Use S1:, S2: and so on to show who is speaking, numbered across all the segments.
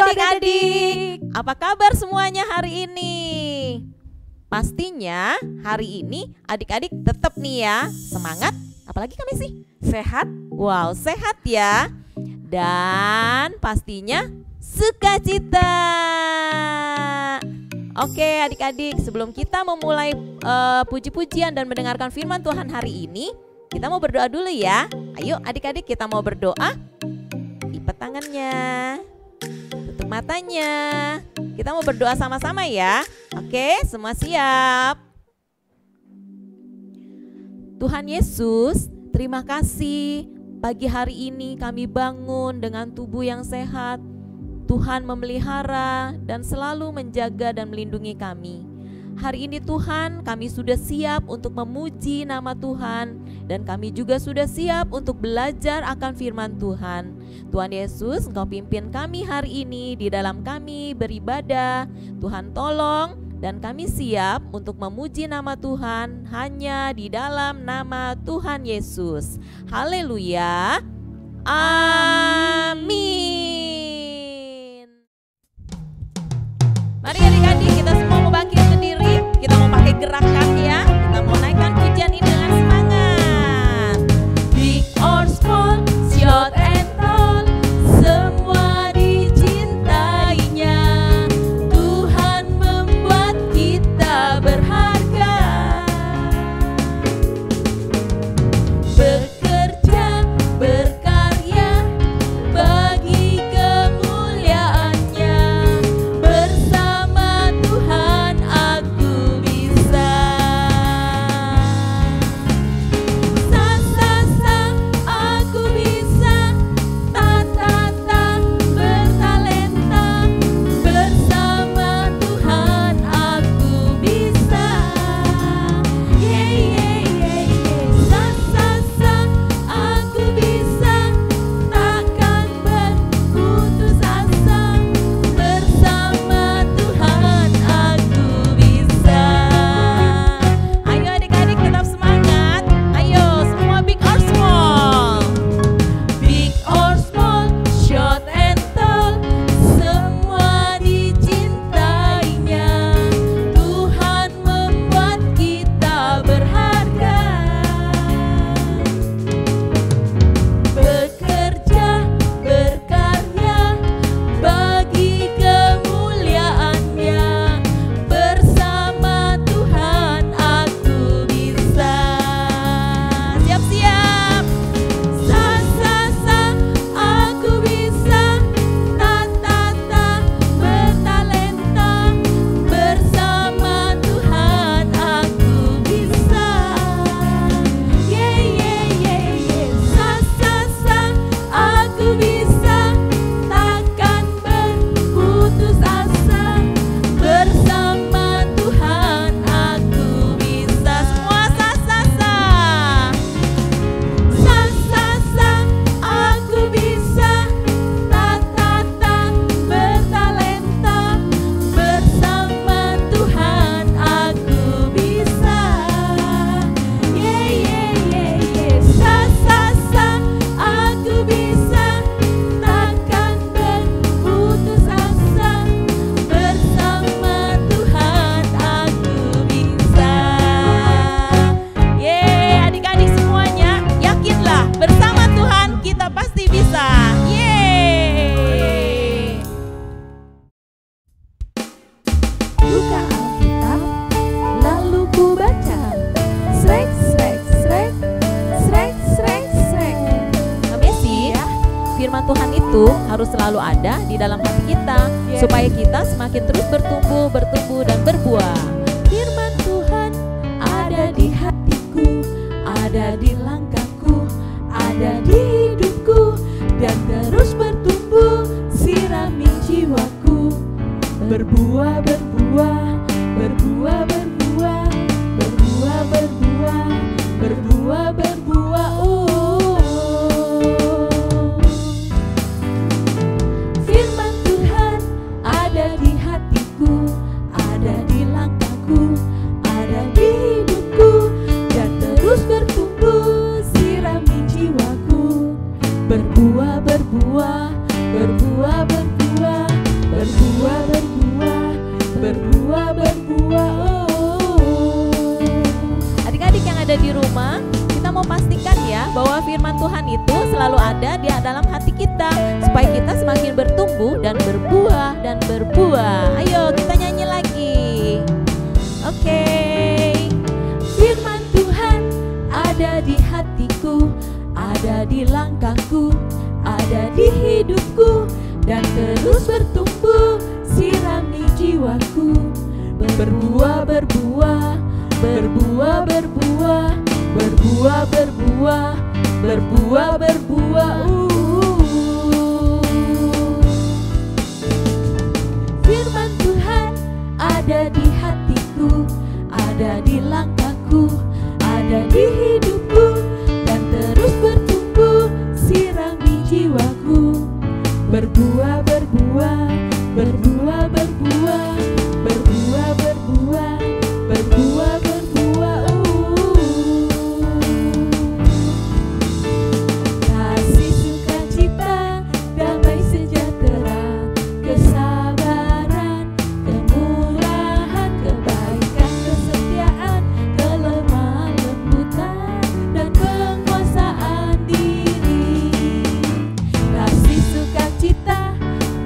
S1: adik-adik, apa kabar semuanya hari ini? Pastinya hari ini adik-adik tetap nih ya semangat, apalagi kami sih sehat. Wow, sehat ya. Dan pastinya sukacita. Oke adik-adik, sebelum kita memulai puji-pujian dan mendengarkan firman Tuhan hari ini, kita mau berdoa dulu ya. Ayo adik-adik, kita mau berdoa. Lipat tangannya, tutup matanya. Kita mau berdoa sama-sama ya. Oke, semua siap. Tuhan Yesus, terima kasih pagi hari ini kami bangun dengan tubuh yang sehat. Tuhan memelihara dan selalu menjaga dan melindungi kami. Hari ini Tuhan, kami sudah siap untuk memuji nama Tuhan, dan kami juga sudah siap untuk belajar akan firman Tuhan. Tuhan Yesus, Engkau pimpin kami hari ini di dalam kami beribadah. Tuhan tolong, dan kami siap untuk memuji nama Tuhan hanya di dalam nama Tuhan Yesus. Haleluya. Amin. Mari adik-adik, kita semua mau bangkit berdiri. Kita mau pakai gerakan ya. Kita mau naikkan pujian ini dengan semangat. Big or small, short and tall, semua dicintainya. Tuhan membuat kita berharga. Bekerja, berkarya, bagi kemuliaannya. Bersama Tuhan aku bisa. Sa-sa-sa aku bisa. Ta-ta-ta bertalenta. Bersama Tuhan aku bisa. Ye-ye-ye-ye. Sa-sa-sa aku bisa. Takkan berputus asa. Bersama Tuhan aku bisa. Ayo adik-adik tetap semangat. Ayo semua big or small. Big or small, short and tall, semua dicintainya. Tuhan membuat kita berharga. Bekerja, berkarya, bagi kemuliaannya. Bersama Tuhan aku bisa. Siap-siap. Sa-sa-sa aku bisa. Ta-ta-ta bertalenta. Bersama Tuhan aku bisa. Ye-ye-ye-ye. Sa-sa-sa aku bisa. Takkan berputus asa. Bersama Tuhan aku bisa. Semua sa-sa-sa. Sa-sa-sa aku bisa. Ta-ta-ta bertalenta. Bersama Tuhan aku bisa. Ye-ye-ye-ye. Sa-sa-sa aku bisa. Takkan berputus asa. Bersama Tuhan aku bisa. Yeay, adik-adik semuanya, yakinlah bersama Tuhan kita pasti bisa. Yeay.
S2: Buka Alkitab, lalu ku baca. Srek, srek, srek, srek, srek, srek.
S1: Amazing ya, firman Tuhan itu harus selalu ada di dalam hati kita, supaya kita semakin terus bertumbuh, bertumbuh dan berbuah.
S2: Firman Tuhan ada di hatiku, ada di langkahku, ada di hidupku, dan terus bertumbuh, sirami jiwaku. Berbuah, berbuah, berbuah, berbuah, berbuah, berbuah, berbuah, berbuah. Firman Tuhan ada di hatiku, ada di langkahku, ada di hidupku, dan terus bertumbuh, sirami jiwaku. Berbuah, berbuah, berbuah, berbuah, berbuah-berbuah.
S1: Adik-adik yang ada di rumah, kita mau pastikan ya bahwa firman Tuhan itu selalu ada di dalam hati kita, supaya kita semakin bertumbuh dan berbuah dan berbuah. Ayo kita nyanyi lagi. Oke.
S2: Firman Tuhan ada di hatiku, ada di langkahku, ada di hidupku, dan terus bertumbuh, sirami jiwaku. Berbuah-berbuah, berbuah-berbuah, berbuah-berbuah, berbuah-berbuah. Firman Tuhan ada di hatiku, ada di langkahku, ada di hidupku, dan terus bertumbuh, sirami jiwaku. Berbuah-berbuah, berbuah-berbuah, berbuah-berbuah, berbuah-berbuah. Kasih, sukacita, damai sejahtera, kesabaran, kemurahan, kebaikan, kesetiaan, kelemah lembutan, dan penguasaan diri. Kasih, sukacita,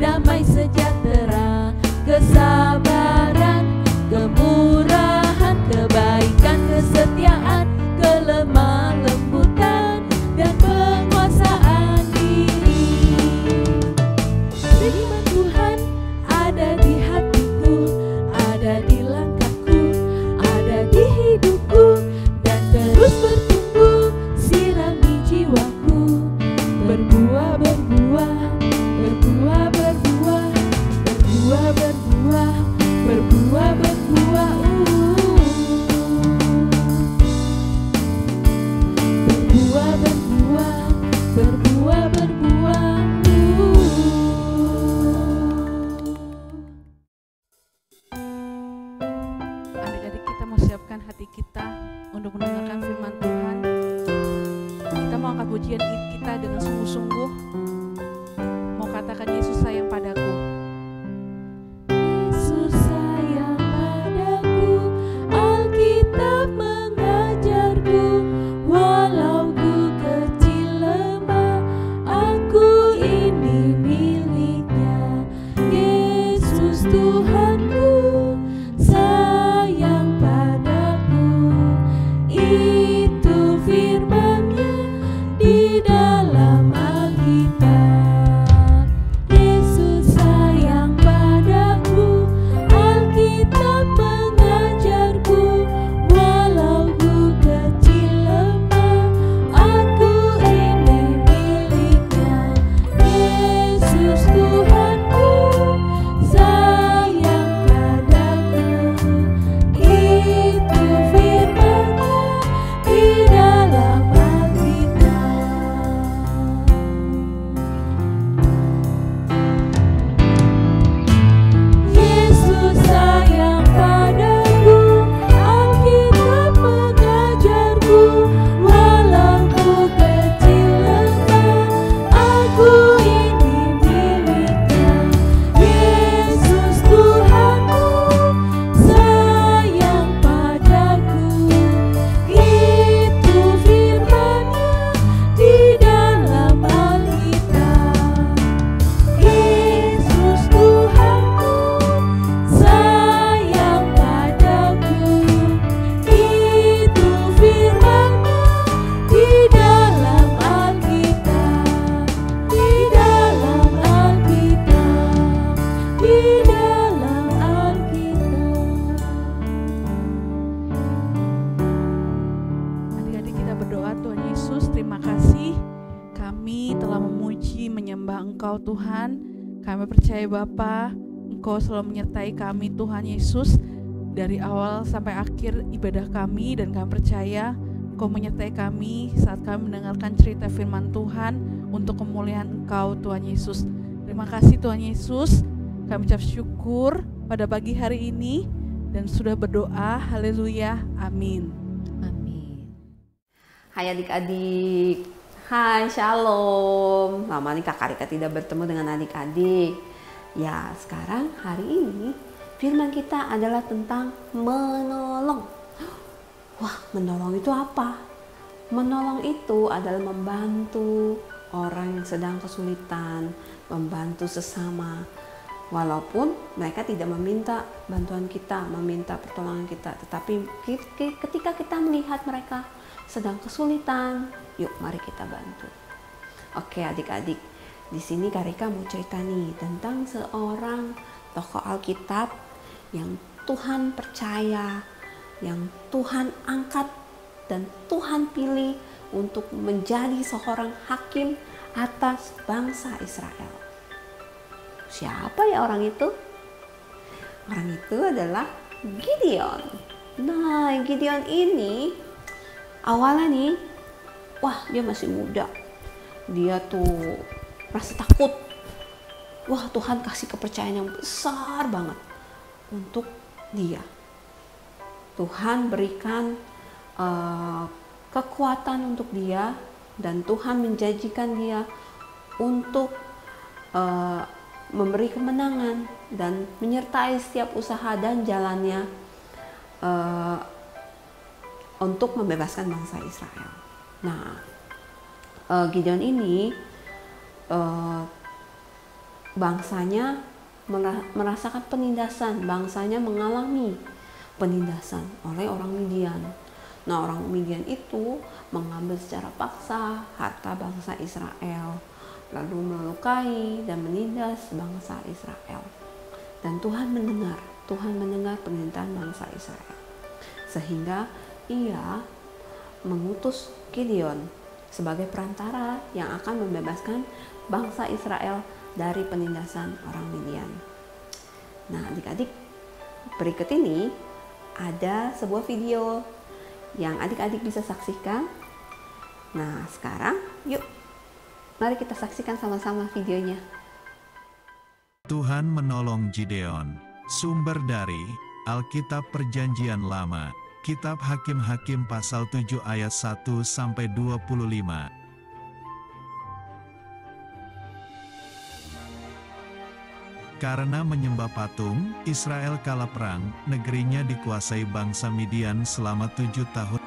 S2: damai sejahtera, kesabaran, kemurahan, kebaikan, kesetiaan, kelemah lembutan, dan penguasaan diri. Firman Tuhan ada di hatiku, ada di langkahku, ada di hidupku, dan terus bertumbuh, sirami jiwaku. Berbuah-berbuah, berbuah-berbuah, berbuah-berbuah, berbuah-berbuah. Berbuah-berbuah, berbuah-berbuah.
S3: Adik-adik, kita mau siapkan hati kita untuk mendengarkan firman Tuhan. Kita mau angkat pujian kita dengan sungguh-sungguh. Mau katakan, Yesus sayang padaku.
S2: Yesus sayang padaku, Alkitab mengajarku, walau ku kecil lemah, aku ini miliknya. Yesus Tuhanku sayang padaku, itu firman-Nya di dalam Alkitab. Yesus sayang padaku, Alkitab mengajarku, walau ku kecil lemah, aku ini miliknya. Yesus Tuhanku sayang padaku, itu firman-Nya di dalam Alkitab. Yesus sayang padaku, Alkitab mengajarku, walau ku kecil lemah, aku ini miliknya. Yesus Tuhanku sayang padaku, itu firman-Nya di dalam Alkitab. Yesus Tuhanku sayang padaku, itu firman-Nya di dalam Alkitab, di dalam Alkitab, di dalam Alkitab.
S3: Adik-adik, kita berdoa. Tuhan Yesus, terima kasih kami telah memuji, menyembah Engkau Tuhan. Kami percaya Bapa, Engkau selalu menyertai kami Tuhan Yesus, dari awal sampai akhir ibadah kami, dan kami percaya Engkau menyertai kami saat kami mendengarkan cerita firman Tuhan untuk kemuliaan Engkau Tuhan Yesus. Terima kasih Tuhan Yesus, kami ucap syukur pada pagi hari ini dan sudah berdoa. Haleluya, amin.
S1: Amin.
S4: Hai adik-adik, hai shalom. Lama nih Kak Rika tidak bertemu dengan adik-adik. Ya sekarang hari ini firman kita adalah tentang menolong. Wah, menolong itu apa? Menolong itu adalah membantu orang yang sedang kesulitan, membantu sesama. Walaupun mereka tidak meminta bantuan kita, meminta pertolongan kita, tetapi ketika kita melihat mereka sedang kesulitan, yuk mari kita bantu. Oke adik-adik, di sini Karika mau cerita nih tentang seorang tokoh Alkitab yang Tuhan percaya, yang Tuhan angkat dan Tuhan pilih untuk menjadi seorang hakim atas bangsa Israel. Siapa ya orang itu? Orang itu adalah Gideon. Nah, Gideon ini awalnya nih, wah dia masih muda. Dia tuh rasa takut. Wah, Tuhan kasih kepercayaan yang besar banget untuk dia. Tuhan berikan kekuatan untuk dia dan Tuhan menjanjikan dia untuk memberi kemenangan dan menyertai setiap usaha dan jalannya untuk membebaskan bangsa Israel. Nah, Gideon ini bangsanya merasakan penindasan, bangsanya mengalami penindasan oleh orang Midian. Nah, orang Midian itu mengambil secara paksa harta bangsa Israel, lalu melukai dan menindas bangsa Israel. Dan Tuhan mendengar permintaan bangsa Israel. Sehingga ia mengutus Gideon sebagai perantara yang akan membebaskan bangsa Israel dari penindasan orang Midian. Nah, adik-adik, berikut ini ada sebuah video yang adik-adik bisa saksikan. Nah, sekarang yuk mari kita saksikan sama-sama videonya.
S5: Tuhan menolong Gideon. Sumber dari Alkitab Perjanjian Lama, Kitab Hakim-Hakim pasal 7 ayat 1-25. Karena menyembah patung, Israel kalah perang, negerinya dikuasai bangsa Midian selama 7 tahun.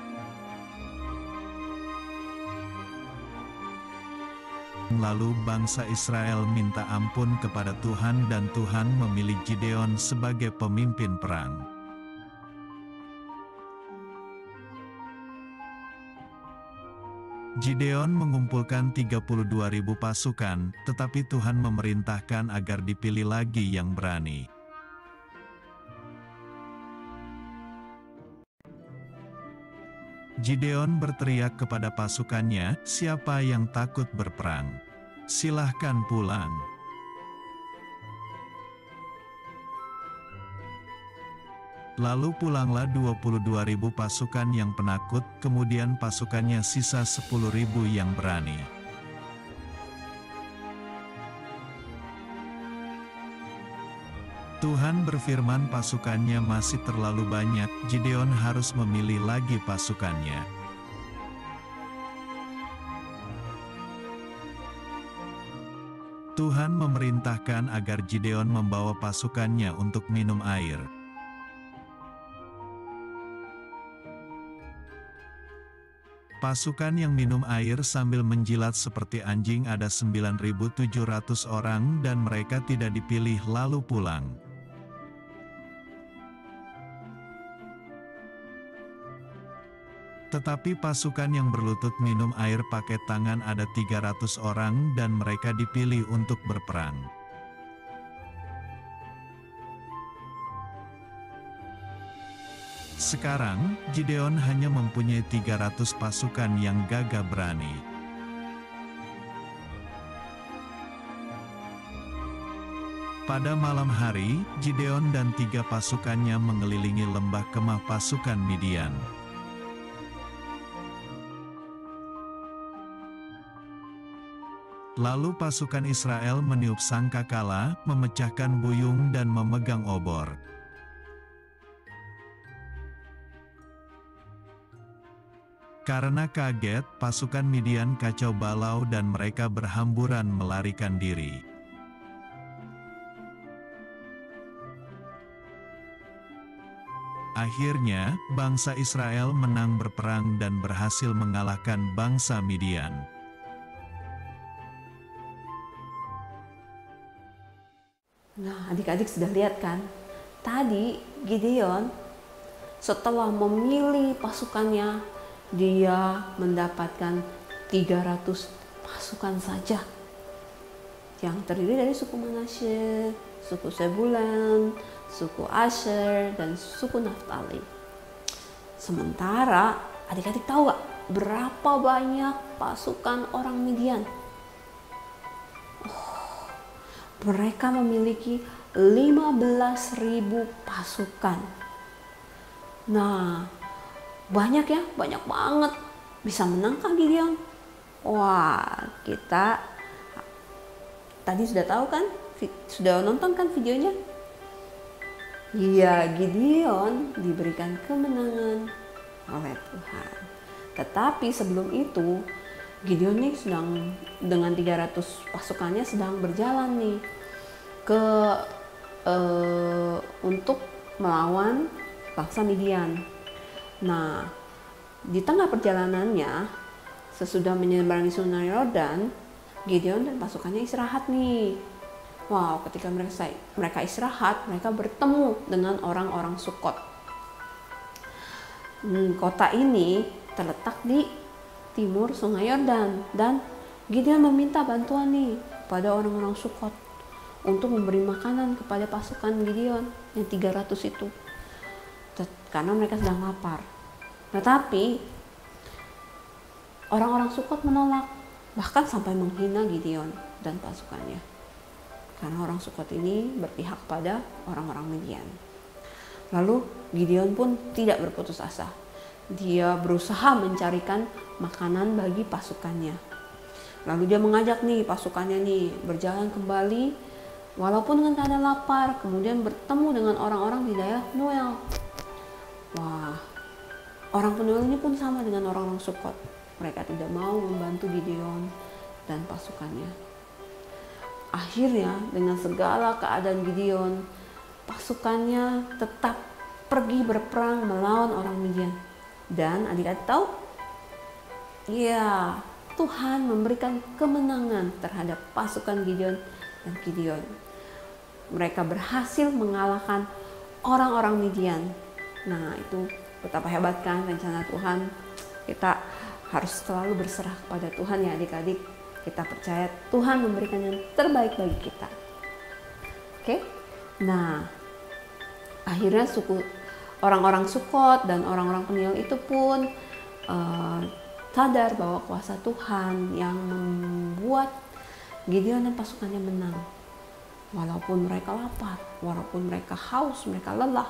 S5: Lalu bangsa Israel minta ampun kepada Tuhan dan Tuhan memilih Gideon sebagai pemimpin perang. Gideon mengumpulkan 32.000 pasukan, tetapi Tuhan memerintahkan agar dipilih lagi yang berani. Gideon berteriak kepada pasukannya, "Siapa yang takut berperang? Silahkan pulang." Lalu pulanglah 22.000 pasukan yang penakut, kemudian pasukannya sisa 10.000 yang berani. Tuhan berfirman pasukannya masih terlalu banyak, Gideon harus memilih lagi pasukannya. Tuhan memerintahkan agar Gideon membawa pasukannya untuk minum air. Pasukan yang minum air sambil menjilat seperti anjing ada 9.700 orang dan mereka tidak dipilih lalu pulang. Tetapi pasukan yang berlutut minum air pakai tangan ada 300 orang dan mereka dipilih untuk berperang. Sekarang, Gideon hanya mempunyai 300 pasukan yang gagah berani. Pada malam hari, Gideon dan 3 pasukannya mengelilingi lembah kemah pasukan Midian. Lalu pasukan Israel meniup sangkakala, memecahkan buyung dan memegang obor. Karena kaget, pasukan Midian kacau balau dan mereka berhamburan melarikan diri. Akhirnya, bangsa Israel menang berperang dan berhasil mengalahkan bangsa Midian.
S4: Nah, adik-adik sudah lihat kan? Tadi Gideon setelah memilih pasukannya, dia mendapatkan 300 pasukan saja yang terdiri dari suku Manasye, suku Sebulan, suku Asher, dan suku Naftali. Sementara adik-adik tahu gak berapa banyak pasukan orang Midian? Mereka memiliki 15.000 pasukan. Nah, banyak ya, banyak banget. Bisa menangkah Gideon? Wah, kita tadi sudah tahu kan? Sudah nonton kan videonya? Iya, Gideon diberikan kemenangan oleh Tuhan. Tetapi sebelum itu, Gideon nih sedang dengan 300 pasukannya sedang berjalan nih untuk melawan bangsa Midian. Nah, di tengah perjalanannya, sesudah menyeberangi Sungai Yordan, Gideon dan pasukannya istirahat nih. Wow, ketika mereka istirahat, mereka bertemu dengan orang-orang Sukot. Kota ini terletak di timur Sungai Yordan, dan Gideon meminta bantuan nih pada orang-orang Sukot untuk memberi makanan kepada pasukan Gideon yang 300 itu, karena mereka sedang lapar. Tetapi orang-orang Sukot menolak, bahkan sampai menghina Gideon dan pasukannya, karena orang Sukot ini berpihak pada orang-orang Midian. Lalu Gideon pun tidak berputus asa. Dia berusaha mencarikan makanan bagi pasukannya. Lalu dia mengajak nih pasukannya nih berjalan kembali walaupun dengan keadaan lapar, kemudian bertemu dengan orang-orang di daerah Penuel. Wah, orang Penuel ini pun sama dengan orang-orang Sukot. Mereka tidak mau membantu Gideon dan pasukannya. Akhirnya dengan segala keadaan Gideon, pasukannya tetap pergi berperang melawan orang Midian. Dan adik-adik tahu? Ya, Tuhan memberikan kemenangan terhadap pasukan Gideon dan Gideon. Mereka berhasil mengalahkan orang-orang Midian. Nah, itu betapa hebat kan rencana Tuhan. Kita harus selalu berserah kepada Tuhan ya adik-adik. Kita percaya Tuhan memberikan yang terbaik bagi kita. Oke? Nah, akhirnya orang-orang Sukot dan orang-orang Penuel itu pun sadar bahwa kuasa Tuhan yang membuat Gideon dan pasukannya menang. Walaupun mereka lapar, walaupun mereka haus, mereka lelah,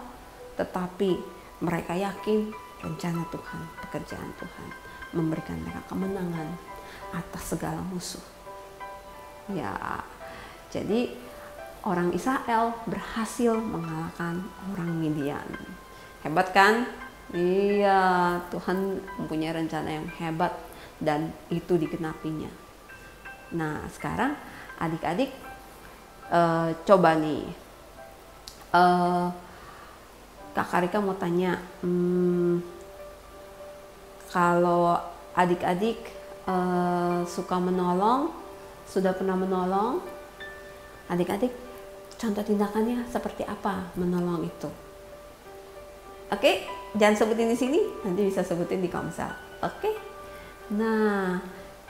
S4: tetapi mereka yakin rencana Tuhan, pekerjaan Tuhan memberikan mereka kemenangan atas segala musuh. Ya, jadi orang Israel berhasil mengalahkan orang Midian. Hebat kan? Iya, Tuhan mempunyai rencana yang hebat dan itu digenapinya. Nah, sekarang adik-adik coba nih, Kak Rika mau tanya, kalau adik-adik suka menolong, sudah pernah menolong, adik-adik contoh tindakannya seperti apa menolong itu? Oke, jangan sebutin di sini, nanti bisa sebutin di Komsel. Oke. Nah,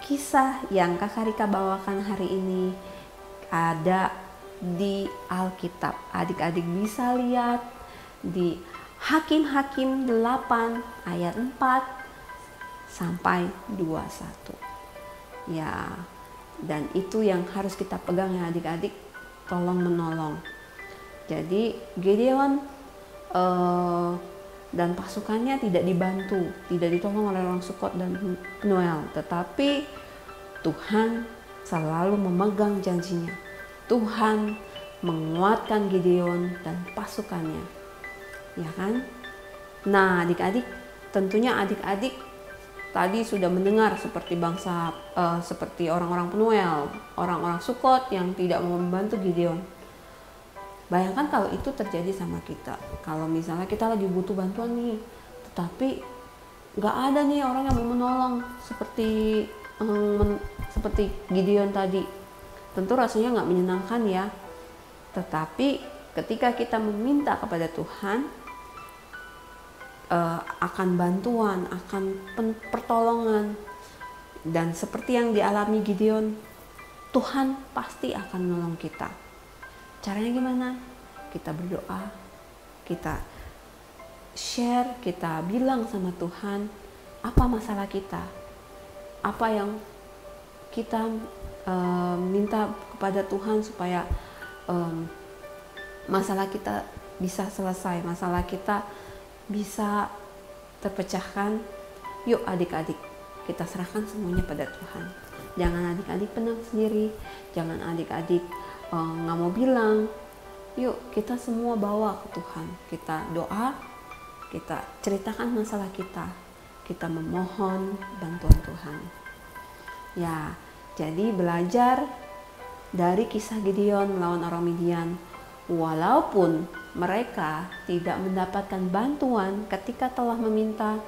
S4: kisah yang Kak Rika bawakan hari ini ada di Alkitab. Adik-adik bisa lihat di Hakim-Hakim 8 ayat 4 sampai 21. Ya, dan itu yang harus kita pegang ya adik-adik, tolong menolong. Jadi Gideon dan pasukannya tidak dibantu, tidak ditolong oleh orang Sukot dan Penuel, tetapi Tuhan selalu memegang janjinya. Tuhan menguatkan Gideon dan pasukannya, ya kan? Nah, adik-adik, tentunya adik-adik tadi sudah mendengar seperti seperti orang-orang Penuel, orang-orang Sukot yang tidak mau membantu Gideon. Bayangkan kalau itu terjadi sama kita. Kalau misalnya kita lagi butuh bantuan nih, tetapi nggak ada nih orang yang mau menolong, seperti Gideon tadi. Tentu rasanya nggak menyenangkan ya. Tetapi ketika kita meminta kepada Tuhan akan bantuan, akan pertolongan, dan seperti yang dialami Gideon, Tuhan pasti akan menolong kita. Caranya gimana? Kita berdoa, kita share, kita bilang sama Tuhan apa masalah kita, apa yang kita minta kepada Tuhan supaya masalah kita bisa selesai, masalah kita bisa terpecahkan. Yuk adik-adik, kita serahkan semuanya pada Tuhan. Jangan adik-adik penang sendiri, jangan adik-adik nggak mau bilang. Yuk kita semua bawa ke Tuhan, kita doa, kita ceritakan masalah kita memohon bantuan Tuhan. Ya, jadi belajar dari kisah Gideon melawan orang Midian. Walaupun mereka tidak mendapatkan bantuan ketika telah meminta,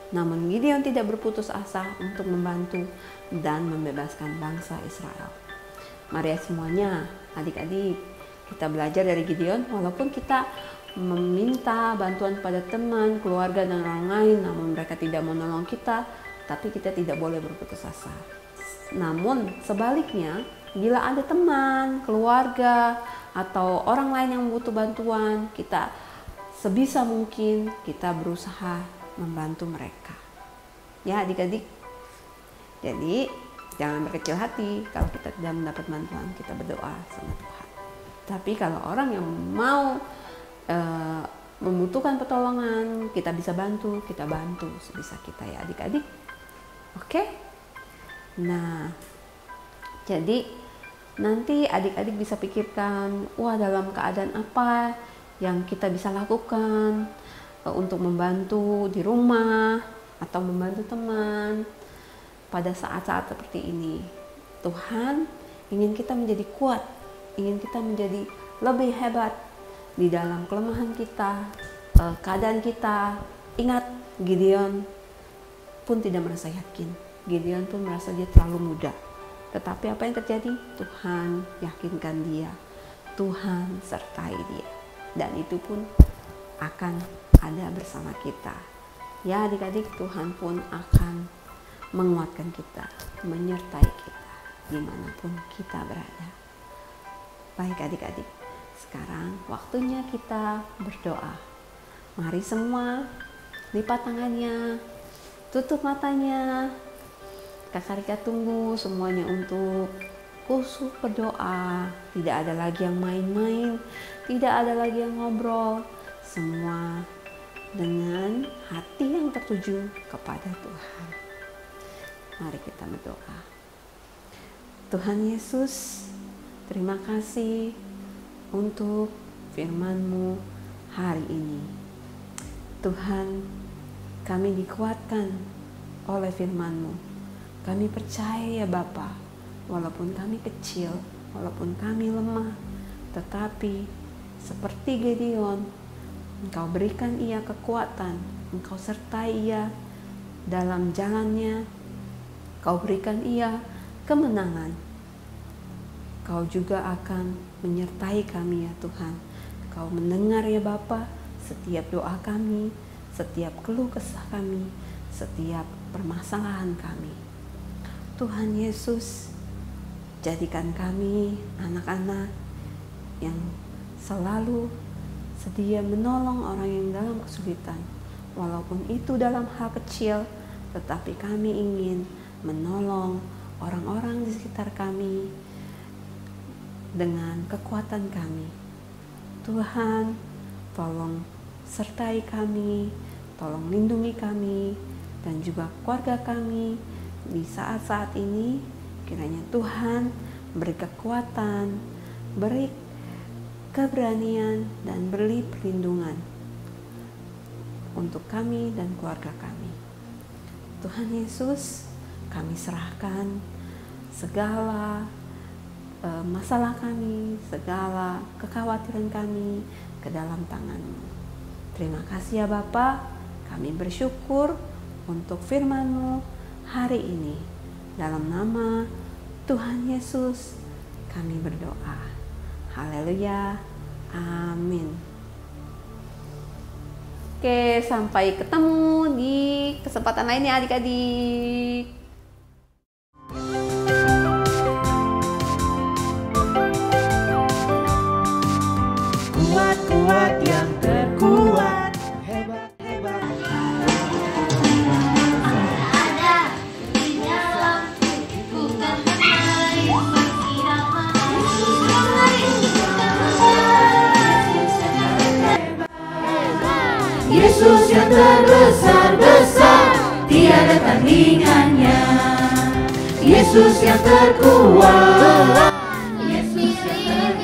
S4: namun Gideon tidak berputus asa untuk membantu dan membebaskan bangsa Israel. Mari semuanya, adik-adik, kita belajar dari Gideon. Walaupun kita meminta bantuan pada teman, keluarga, dan orang lain, namun mereka tidak menolong kita, tapi kita tidak boleh berputus asa. Namun sebaliknya, bila ada teman, keluarga, atau orang lain yang butuh bantuan, kita sebisa mungkin kita berusaha membantu mereka. Ya adik-adik, jadi jangan berkecil hati kalau kita tidak mendapat bantuan, kita berdoa sama Tuhan. Tapi kalau orang yang mau membutuhkan pertolongan, kita bisa bantu, kita bantu sebisa kita ya adik-adik. Oke? Nah, jadi nanti adik-adik bisa pikirkan, wah dalam keadaan apa yang kita bisa lakukan untuk membantu di rumah atau membantu teman pada saat-saat seperti ini. Tuhan ingin kita menjadi kuat, ingin kita menjadi lebih hebat di dalam kelemahan kita, keadaan kita. Ingat, Gideon pun tidak merasa yakin. Gideon pun merasa dia terlalu muda. Tetapi apa yang terjadi? Tuhan yakinkan dia. Tuhan sertai dia. Dan itu pun akan ada bersama kita. Ya adik-adik, Tuhan pun akan menguatkan kita, menyertai kita dimanapun kita berada. Baik adik-adik, sekarang waktunya kita berdoa. Mari semua lipat tangannya, tutup matanya. Kakak Rika tunggu semuanya untuk khusyuk berdoa. Tidak ada lagi yang main-main, tidak ada lagi yang ngobrol. Semua dengan hati yang tertuju kepada Tuhan. Mari kita berdoa. Tuhan Yesus, terima kasih untuk firman-Mu hari ini. Tuhan, kami dikuatkan oleh firman-Mu. Kami percaya ya Bapa, walaupun kami kecil, walaupun kami lemah, tetapi seperti Gideon, Engkau berikan ia kekuatan, Engkau sertai ia dalam jalannya, Engkau berikan ia kemenangan. Kau juga akan menyertai kami ya Tuhan. Kau mendengar ya Bapa setiap doa kami, setiap keluh kesah kami, setiap permasalahan kami. Tuhan Yesus, jadikan kami anak-anak yang selalu sedia menolong orang yang dalam kesulitan. Walaupun itu dalam hal kecil, tetapi kami ingin menolong orang-orang di sekitar kami dengan kekuatan kami. Tuhan, tolong sertai kami, tolong lindungi kami, dan juga keluarga kami di saat-saat ini. Kiranya Tuhan beri kekuatan, beri keberanian, dan beri perlindungan untuk kami dan keluarga kami. Tuhan Yesus, kami serahkan segala masalah kami, segala kekhawatiran kami ke dalam tangan-Mu. Terima kasih ya Bapa, kami bersyukur untuk firman-Mu hari ini. Dalam nama Tuhan Yesus kami berdoa. Haleluya, amin. Oke, sampai ketemu di kesempatan lainnya adik-adik.
S2: Kuat yang terkuat, hebat.
S6: Ada di dalam ku kan berlari bersirama. Yesus yang terbesar-besar, tiada tandingannya. Yesus yang terkuat, Yesus yang